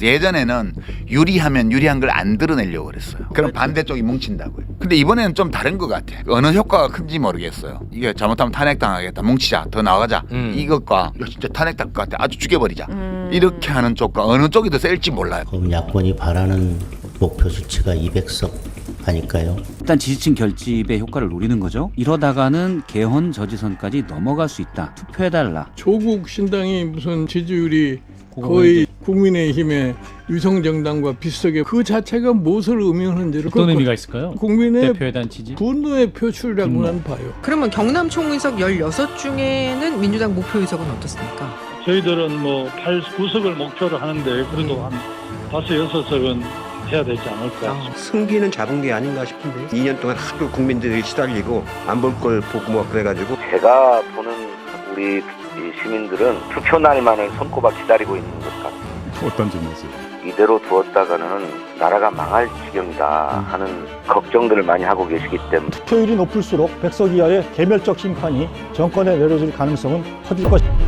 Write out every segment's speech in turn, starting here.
예전에는 유리하면 유리한 걸 안 드러내려고 그랬어요. 그럼 반대쪽이 뭉친다고요. 근데 이번에는 좀 다른 것 같아. 어느 효과가 큰지 모르겠어요. 이게 잘못하면 탄핵당하겠다. 뭉치자. 더 나가자. 이것과 이거 진짜 탄핵당할 것 같아. 아주 죽여버리자. 이렇게 하는 쪽과 어느 쪽이 더 셀지 몰라요. 그럼 야권이 바라는 목표 수치가 200석 아닐까요? 일단 지지층 결집의 효과를 노리는 거죠. 이러다가는 개헌 저지선까지 넘어갈 수 있다. 투표해달라. 조국 신당이 무슨 지지율이 거의 국민의힘의 위성정당과 비슷하게 그 자체가 무엇을 의미하는지를 어떤 의미가 있을까요? 국민의 대표에 대한 지지? 분노의 표출이라고 난 봐요. 그러면 경남 총의석 16 중에는 민주당 목표 의석은 어떻습니까? 저희들은 뭐 8, 9석을 목표로 하는데 그래도 한 5, 6석은 해야 되지 않을까. 승기는 잡은 게 아닌가 싶은데 2년 동안 하도 국민들이 시달리고 안 볼 걸 보고 뭐 그래가지고 제가 보는 우리 시민들은 투표 날만을 손꼽아 기다리고 있는 것 같아요. 어떤 점이세요? 이대로 두었다가는 나라가 망할 지경이다 하는 걱정들을 많이 하고 계시기 때문에 투표율이 높을수록 100석 이하의 개별적 심판이 정권에 내려질 가능성은 커질 것입니다.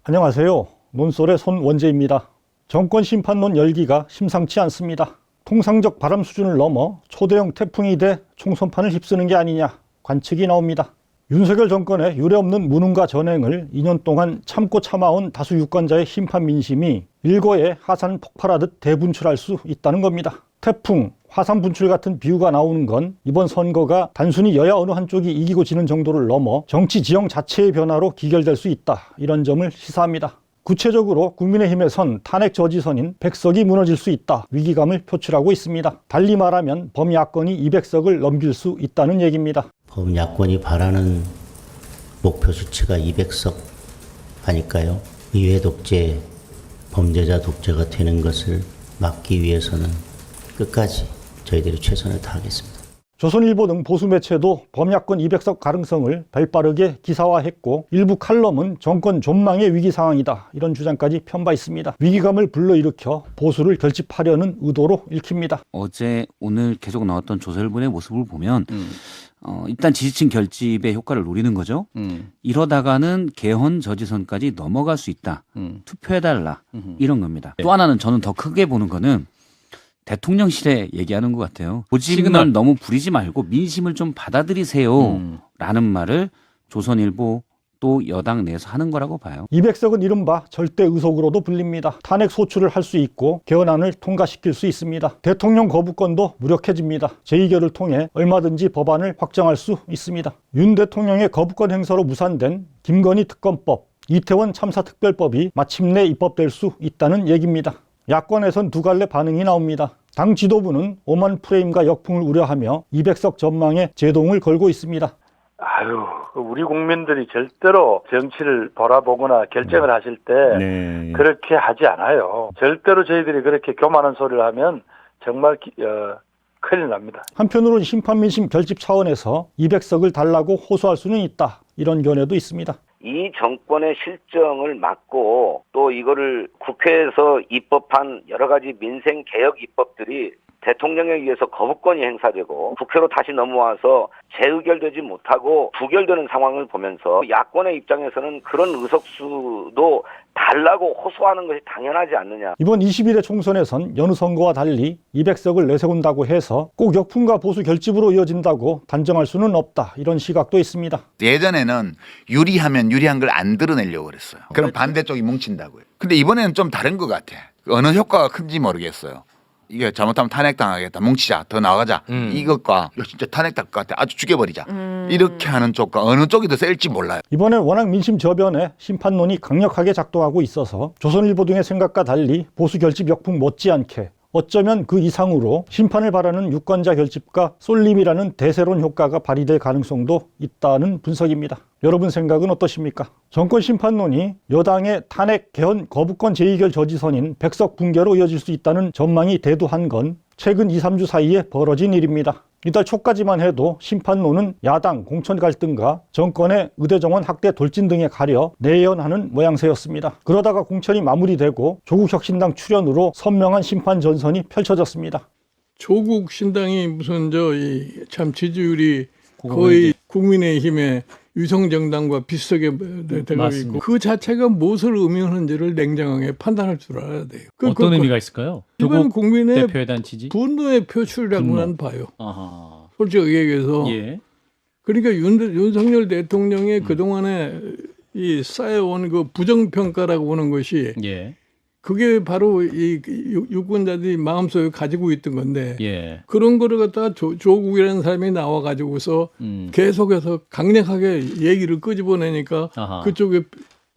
안녕하세요. 논설의 손원재입니다. 정권 심판론 열기가 심상치 않습니다. 통상적 바람 수준을 넘어 초대형 태풍이 돼 총선판을 휩쓰는 게 아니냐 관측이 나옵니다. 윤석열 정권의 유례없는 무능과 전횡을 2년 동안 참고 참아온 다수 유권자의 심판 민심이 일거에 화산 폭발하듯 대분출할 수 있다는 겁니다. 태풍, 화산 분출 같은 비유가 나오는 건 이번 선거가 단순히 여야 어느 한쪽이 이기고 지는 정도를 넘어 정치 지형 자체의 변화로 기결될 수 있다. 이런 점을 시사합니다. 구체적으로 국민의힘의 선 탄핵 저지선인 100석이 무너질 수 있다. 위기감을 표출하고 있습니다. 달리 말하면 범야권이 200석을 넘길 수 있다는 얘기입니다. 범야권이 바라는 목표 수치가 200석 아닐까요? 의회 독재, 범죄자 독재가 되는 것을 막기 위해서는 끝까지 저희들이 최선을 다하겠습니다. 조선일보 등 보수 매체도 범야권 200석 가능성을 발빠르게 기사화했고 일부 칼럼은 정권 존망의 위기 상황이다. 이런 주장까지 편 바 있습니다. 위기감을 불러일으켜 보수를 결집하려는 의도로 읽힙니다. 어제 오늘 계속 나왔던 조선일보의 모습을 보면 일단 지지층 결집의 효과를 노리는 거죠. 이러다가는 개헌 저지선까지 넘어갈 수 있다. 투표해달라. 이런 겁니다. 또 하나는 저는 더 크게 보는 거는 대통령실에 얘기하는 것 같아요. 고집을 너무 부리지 말고 민심을 좀 받아들이세요. 라는 말을 조선일보 또 여당 내에서 하는 거라고 봐요. 200석은 이른바 절대 의석으로도 불립니다. 탄핵 소추를 할 수 있고 개헌안을 통과시킬 수 있습니다. 대통령 거부권도 무력해집니다. 제2결을 통해 얼마든지 법안을 확정할 수 있습니다. 윤 대통령의 거부권 행사로 무산된 김건희 특검법, 이태원 참사특별법이 마침내 입법될 수 있다는 얘기입니다. 야권에선 두 갈래 반응이 나옵니다. 당 지도부는 오만 프레임과 역풍을 우려하며 200석 전망에 제동을 걸고 있습니다. 우리 국민들이 절대로 정치를 바라보거나 결정을 하실 때 그렇게 하지 않아요. 절대로 저희들이 그렇게 교만한 소리를 하면 정말 큰일 납니다. 한편으로는 심판민심 결집 차원에서 200석을 달라고 호소할 수는 있다. 이런 견해도 있습니다. 이 정권의 실정을 막고 또 이거를 국회에서 입법한 여러 가지 민생 개혁 입법들이 대통령에 의해서 거부권이 행사되고 국회로 다시 넘어와서 재의결되지 못하고 부결되는 상황을 보면서 야권의 입장에서는 그런 의석수도 달라고 호소하는 것이 당연하지 않느냐. 이번 21대 총선에선 여느 선거와 달리 200석을 내세운다고 해서 꼭 역풍과 보수 결집으로 이어진다고 단정할 수는 없다. 이런 시각도 있습니다. 예전에는 유리하면 유리한 걸 안 드러내려고 그랬어요. 그럼 반대쪽이 뭉친다고요. 근데 이번에는 좀 다른 것 같아. 어느 효과가 큰지 모르겠어요. 이게 잘못하면 탄핵당하겠다. 뭉치자. 더 나가자. 이것과 이거 진짜 탄핵당할 것 같아. 아주 죽여버리자. 이렇게 하는 쪽과 어느 쪽이 더 셀지 몰라요. 이번엔 워낙 민심 저변에 심판론이 강력하게 작동하고 있어서 조선일보 등의 생각과 달리 보수 결집 역풍 못지않게 어쩌면 그 이상으로 심판을 바라는 유권자 결집과 쏠림이라는 대세론 효과가 발휘될 가능성도 있다는 분석입니다. 여러분 생각은 어떠십니까? 정권 심판론이 여당의 탄핵 개헌 거부권 제2결 저지선인 100석 붕괴로 이어질 수 있다는 전망이 대두한 건 최근 2, 3주 사이에 벌어진 일입니다. 이달 초까지만 해도 심판론은 야당 공천 갈등과 정권의 의대정원 학대 돌진 등에 가려 내연하는 모양새였습니다. 그러다가 공천이 마무리되고 조국 혁신당 출연으로 선명한 심판 전선이 펼쳐졌습니다. 조국 신당이 무슨 참 지지율이 거의 국민의힘의 위성정당과 비슷하게 돼가고 맞습니다. 있고 그 자체가 무엇을 의미하는지를 냉정하게 판단할 줄 알아야 돼요. 어떤 의미가 있을까요? 이건 국민의 대표에 대한 지지? 분노의 표출이라고는 봐요. 아하. 솔직히 얘기해서. 예. 그러니까 윤석열 대통령의 그동안에 이 쌓여온 그 부정평가라고 보는 것이 예. 그게 바로 이 유권자들이 마음속에 가지고 있던 건데 예. 그런 거를 갖다가 조국이라는 사람이 나와가지고서 계속해서 강력하게 얘기를 끄집어내니까 아하. 그쪽에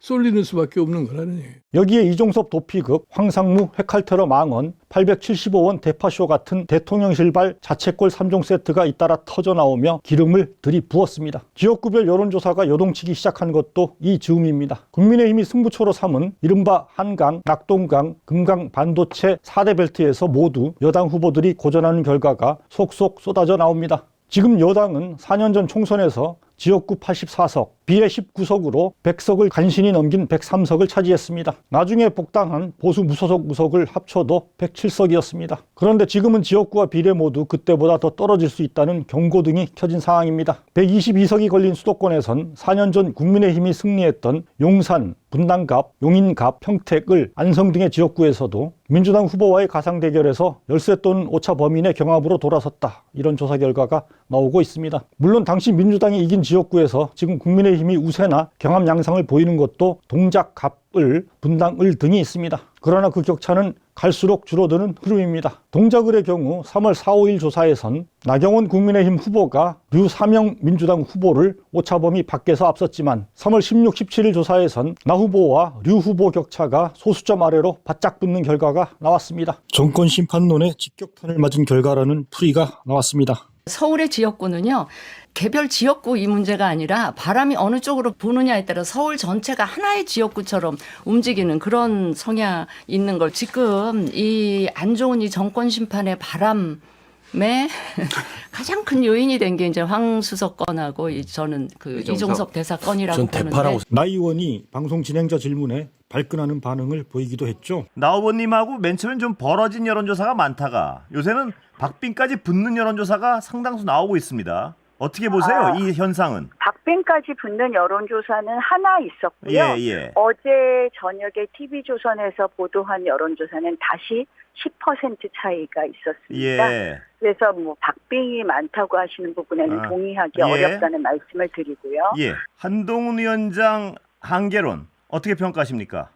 쏠리는 수밖에 없는 거라는 얘기예요. 여기에 이종섭 도피급, 황상무 핵칼테러 망언, 875원 대파쇼 같은 대통령실발 자책골 3종 세트가 잇따라 터져나오며 기름을 들이부었습니다. 지역구별 여론조사가 요동치기 시작한 것도 이 즈음입니다. 국민의힘이 승부처로 삼은 이른바 한강, 낙동강, 금강 반도체 4대 벨트에서 모두 여당 후보들이 고전하는 결과가 속속 쏟아져 나옵니다. 지금 여당은 4년 전 총선에서 지역구 84석, 비례 19석으로 100석을 간신히 넘긴 103석을 차지했습니다. 나중에 복당한 보수 무소속 무석을 합쳐도 107석이었습니다. 그런데 지금은 지역구와 비례 모두 그때보다 더 떨어질 수 있다는 경고등이 켜진 상황입니다. 122석이 걸린 수도권에선 4년 전 국민의힘이 승리했던 용산, 분당갑, 용인갑, 평택을, 안성 등의 지역구에서도 민주당 후보와의 가상대결에서 열세 또는 오차 범인의 경합으로 돌아섰다. 이런 조사 결과가 나오고 있습니다. 물론 당시 민주당이 이긴 지역구에서 지금 국민의힘이 우세나 경합 양상을 보이는 것도 동작갑을, 분당을 등이 있습니다. 그러나 그 격차는 갈수록 줄어드는 흐름입니다. 동작을의 경우 3월 4, 5일 조사에선 나경원 국민의힘 후보가 류사명 민주당 후보를 오차범위 밖에서 앞섰지만 3월 16, 17일 조사에선 나 후보와 류 후보 격차가 소수점 아래로 바짝 붙는 결과가 나왔습니다. 정권 심판론에 직격탄을 맞은 결과라는 풀이가 나왔습니다. 서울의 지역구는요, 개별 지역구 이 문제가 아니라 바람이 어느 쪽으로 부느냐에 따라 서울 전체가 하나의 지역구처럼 움직이는 그런 성향이 있는 걸 지금 이 안 좋은 이 정권 심판의 바람에 가장 큰 요인이 된 게 이제 황수석 건하고 저는 그 이종섭 대사 건이라고 보는데. 나 의원이 방송 진행자 질문에 발끈하는 반응을 보이기도 했죠. 나 후보님하고 맨 처음엔 좀 벌어진 여론조사가 많다가 요새는 박빙까지 붙는 여론조사가 상당수 나오고 있습니다. 어떻게 보세요? 이 현상은? 박빙까지 붙는 여론조사는 하나 있었고요. 예. 어제 저녁에 TV조선에서 보도한 여론조사는 다시 10% 차이가 있었습니다. 예. 그래서 뭐 박빙이 많다고 하시는 부분에는 동의하기 예. 어렵다는 말씀을 드리고요. 예. 한동훈 위원장 한계론 어떻게 평가하십니까?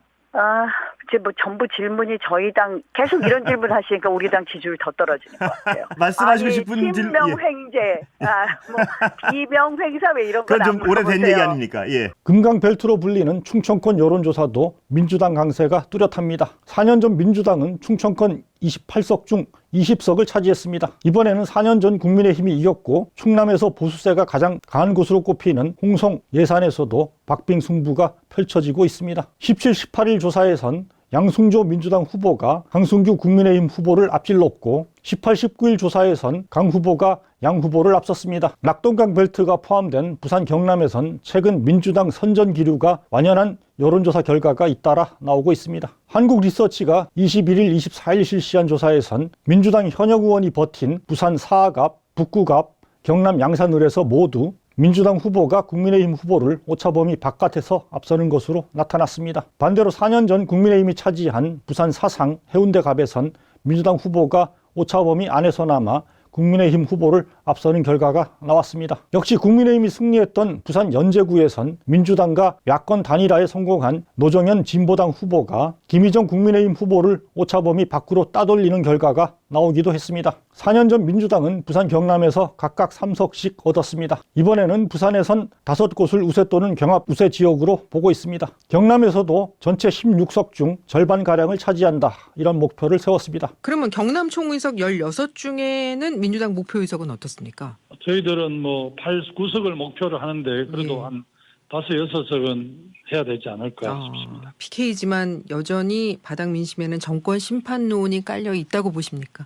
이제 뭐 전부 질문이 저희 당 계속 이런 질문 하시니까 우리 당 지지율 더 떨어지는 것 같아요. 말씀하시고 싶은 친명횡재, 뭐 비명횡사 왜 이런 거. 그건 좀 오래된 얘기 아닙니까? 예. 금강벨트로 불리는 충청권 여론조사도 민주당 강세가 뚜렷합니다. 4년 전 민주당은 충청권 28석 중 20석을 차지했습니다. 이번에는 4년 전 국민의힘이 이겼고 충남에서 보수세가 가장 강한 곳으로 꼽히는 홍성 예산에서도 박빙 승부가 펼쳐지고 있습니다. 17, 18일 조사에선 양승조 민주당 후보가 강승규 국민의힘 후보를 앞질렀고 18, 19일 조사에선 강 후보가 양 후보를 앞섰습니다. 낙동강 벨트가 포함된 부산 경남에선 최근 민주당 선전 기류가 완연한 여론조사 결과가 잇따라 나오고 있습니다. 한국리서치가 21일, 24일 실시한 조사에선 민주당 현역 의원이 버틴 부산 사하갑, 북구갑, 경남 양산을에서 모두 민주당 후보가 국민의힘 후보를 오차범위 바깥에서 앞서는 것으로 나타났습니다. 반대로 4년 전 국민의힘이 차지한 부산 사상 해운대갑에선 민주당 후보가 오차범위 안에서나마 국민의힘 후보를 앞서는 결과가 나왔습니다. 역시 국민의힘이 승리했던 부산 연제구에선 민주당과 야권 단일화에 성공한 노정현 진보당 후보가 김희정 국민의힘 후보를 오차범위 밖으로 따돌리는 결과가 나오기도 했습니다. 4년 전 민주당은 부산 경남에서 각각 3석씩 얻었습니다. 이번에는 부산에선 5곳을 우세 또는 경합 우세 지역으로 보고 있습니다. 경남에서도 전체 16석 중 절반가량을 차지한다. 이런 목표를 세웠습니다. 그러면 경남 총의석 16 중에는 민주당 목표 의석은 어떻습니까? 저희들은 뭐 9석을 목표로 하는데 그래도 한 5, 6석은 해야 되지 않을까 싶습니다. PK지만 여전히 바닥 민심에는 정권 심판론이 깔려 있다고 보십니까?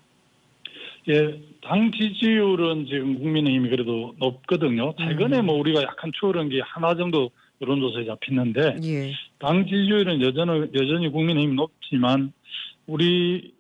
예, 당 지지율은 지금 국민의힘이 그래도 높거든요. 최근에 뭐 우리가 약간 추월한 게 하나 정도 여론조사에 잡혔는데 당 지지율은 여전히 국민의힘이 높지만 우리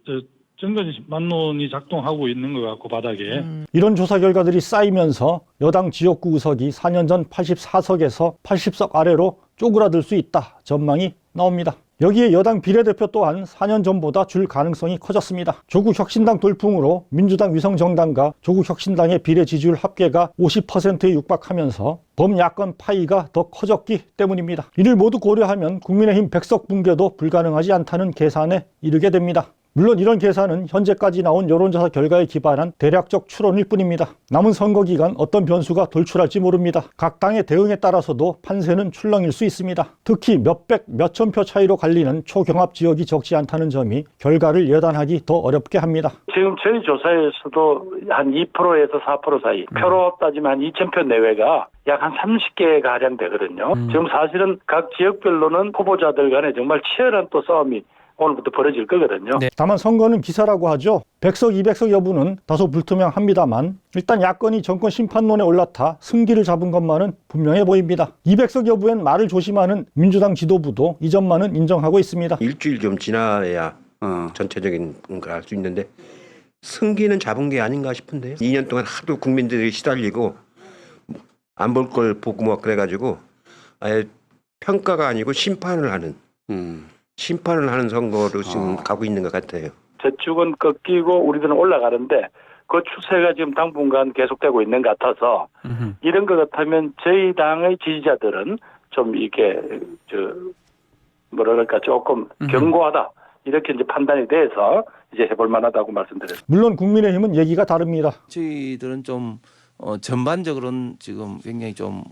정권 심판론이 작동하고 있는 것 같고 바닥에. 이런 조사 결과들이 쌓이면서 여당 지역구 의석이 4년 전 84석에서 80석 아래로 쪼그라들 수 있다 전망이 나옵니다. 여기에 여당 비례대표 또한 4년 전보다 줄 가능성이 커졌습니다. 조국 혁신당 돌풍으로 민주당 위성정당과 조국 혁신당의 비례 지지율 합계가 50%에 육박하면서 범야권 파이가 더 커졌기 때문입니다. 이를 모두 고려하면 국민의힘 100석 붕괴도 불가능하지 않다는 계산에 이르게 됩니다. 물론 이런 계산은 현재까지 나온 여론조사 결과에 기반한 대략적 추론일 뿐입니다. 남은 선거 기간 어떤 변수가 돌출할지 모릅니다. 각 당의 대응에 따라서도 판세는 출렁일 수 있습니다. 특히 몇백, 몇천 표 차이로 갈리는 초경합 지역이 적지 않다는 점이 결과를 예단하기 더 어렵게 합니다. 지금 저희 조사에서도 한 2%에서 4% 사이, 표로 따지면 한 2,000표 내외가 약 한 30개 가량 되거든요. 지금 사실은 각 지역별로는 후보자들 간에 정말 치열한 또 싸움이 오늘부터 벌어질 거거든요. 다만 선거는 기사라고 하죠. 100석, 200석 여부는 다소 불투명합니다만 일단 야권이 정권 심판론에 올라타 승기를 잡은 것만은 분명해 보입니다. 200석 여부엔 말을 조심하는 민주당 지도부도 이 점만은 인정하고 있습니다. 일주일 좀 지나야 전체적인 걸 알 수 있는데 승기는 잡은 게 아닌가 싶은데요. 2년 동안 하도 국민들이 시달리고 안 볼 걸 보고 뭐 그래가지고 아예 평가가 아니고 심판을 하는 선거로 지금 가고 있는 것 같아요. 저축은 꺾이고 우리들은 올라가는데 그 추세가 지금 당분간 계속되고 있는 것 같아서 이런 것 같으면 저희 당의 지지자들은 좀 이게 뭐랄까 조금 견고하다 이렇게 이제 판단이 돼서 이제 해볼 만하다고 말씀드렸습니다. 물론 국민의힘은 얘기가 다릅니다. 저희들은 좀 전반적으로는 지금 굉장히 좀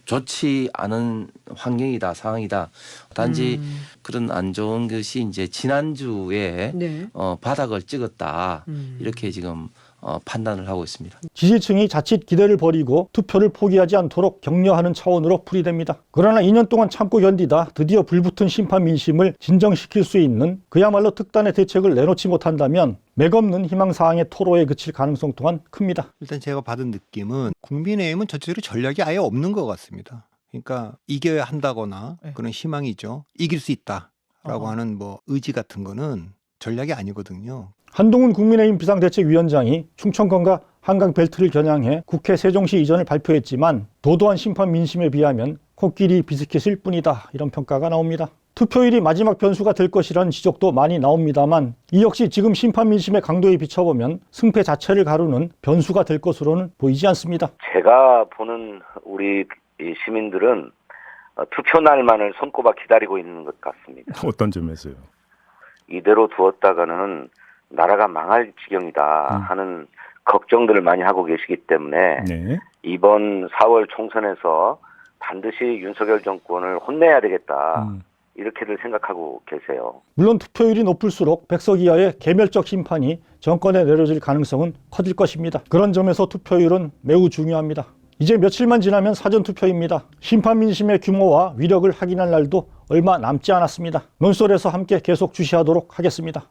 좋지 않은 환경이다, 상황이다. 단지 그런 안 좋은 것이 이제 지난주에 네. 바닥을 찍었다. 이렇게 지금 판단을 하고 있습니다. 지지층이 자칫 기대를 버리고 투표를 포기하지 않도록 격려하는 차원으로 풀이됩니다. 그러나 2년 동안 참고 견디다 드디어 불붙은 심판 민심을 진정시킬 수 있는 그야말로 특단의 대책을 내놓지 못한다면 맥없는 희망사항의 토로에 그칠 가능성 또한 큽니다. 일단 제가 받은 느낌은 국민의힘은 전체적으로 전략이 아예 없는 것 같습니다. 그러니까 이겨야 한다거나 그런 희망이죠. 이길 수 있다라고 하는 뭐 의지 같은 거는 전략이 아니거든요. 한동훈 국민의힘 비상대책위원장이 충청권과 한강 벨트를 겨냥해 국회 세종시 이전을 발표했지만 도도한 심판 민심에 비하면 코끼리 비스킷일 뿐이다 이런 평가가 나옵니다. 투표율이 마지막 변수가 될 것이라는 지적도 많이 나옵니다만 이 역시 지금 심판 민심의 강도에 비춰보면 승패 자체를 가르는 변수가 될 것으로는 보이지 않습니다. 제가 보는 우리 시민들은 투표 날만을 손꼽아 기다리고 있는 것 같습니다. 어떤 점에서요? 이대로 두었다가는 나라가 망할 지경이다 하는 걱정들을 많이 하고 계시기 때문에 이번 4월 총선에서 반드시 윤석열 정권을 혼내야 되겠다. 이렇게들 생각하고 계세요. 물론 투표율이 높을수록 100석 이하의 개멸적 심판이 정권에 내려질 가능성은 커질 것입니다. 그런 점에서 투표율은 매우 중요합니다. 이제 며칠만 지나면 사전투표입니다. 심판 민심의 규모와 위력을 확인할 날도 얼마 남지 않았습니다. 논설에서 함께 계속 주시하도록 하겠습니다.